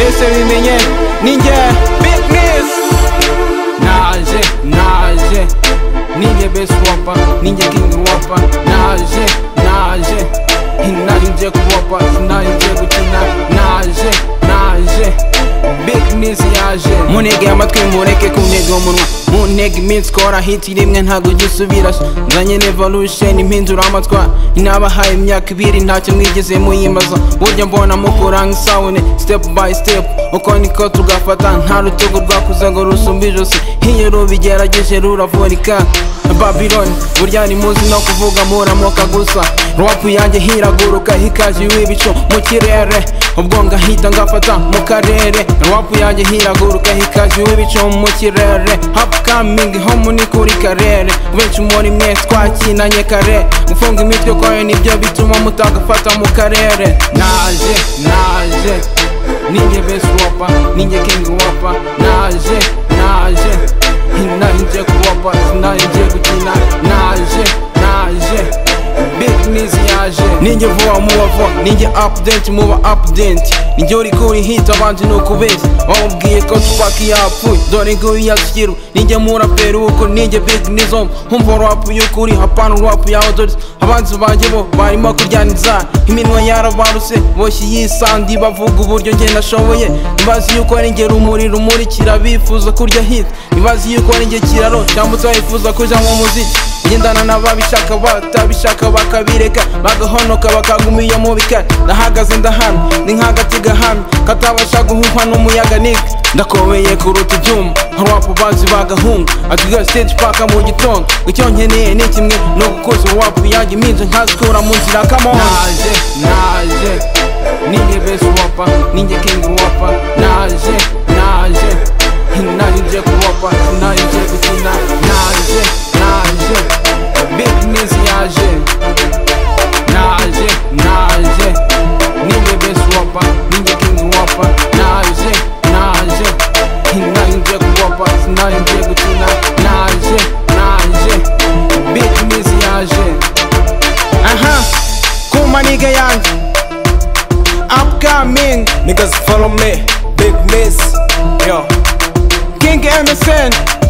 bese bimenye ninjye Big Niz. Naje ninjye best rapper, ninjye king rapper. Naje sinari nje kuwapa, sinari nje gukina. Naje Big Niz yaje. Munege amatwi mureke kuntega umunwa, muntege iminsi kora hit rimwe ntago gisubira. Nzanye evolution impindura amatwa, inabahaye imyaka ibiri ntacyo mwigeze muyimbaza. Burya mbona mukora nk'isabune step by step, uko niko tugafata nta rutugu rwakuza ngo rusumbe ijosi. Iyo rubigerageje ruravurika. Babylon burya ni muzi no kuvuga muramoka gusa. Rap yanjye hiraguruka hikaje w'ibico mu kirere, ubwo ngahita ngafata mu karere. Rap yanjye hiraguruka hikaje w'ibico mu kirere. Upcoming home ni kuri karere, benshi muri mwe twakinanye kare. Mufunga imitwe kwayo nibyo bituma mutagafata mu karere. Naje ninjye best rapper, ninjye king rapper. Naje sinari nje kuwapa, sinari nje gukina. Naje Big Niz yaje. Ninjye vuba muba, ninjye update muba update. Ninjye uri kuri hit abandi nukubeshya, wamubwiye ko Tupac yapfuye dore nguyu yashikiru. Ninjye muraperi uko ninjye Big Niz, humva rap y'ukuri hapana rap ya odors. Abanzi banjye bo barimo kuryana inzara, iminwa yarabaruse boshye yisandi bavuga uburyo njye nashoboye. Nibazi yuko ari njye rumurikira bifuza kurya hit, nibazi yuko ari njye kiraro cyambutse bifuza kuja mu muziki. Ngendana n'ababishaka batabishaka bakabireka, bagahonoka bakaguma iyo mu bikari. Ndahagaze ndahana ni nk'agati gahamye katabasha guhuhwa n'umuyaga nika. Ndakobeye kuruta ibyuma rap banzi bagahunga, atuga stage paka mu gitondo. Icyo nkeneye ni kimwe no gukoza rap yanjye iminze nkazikura mu nzira. Come on. Naje ninjye best rapper, ninjye king rapper. Naje sinari nje kuwapa, sinari nje gukina. Naje Big Niz yaje. Naje ninjye best rapper, ninjye king rapper. Naje sinari nje kuwapa, sinari nje gukina. Naje Big Niz yaje. Kuma nigga yanjye upcoming niggas follow me, Big Niz, yo. King MSN.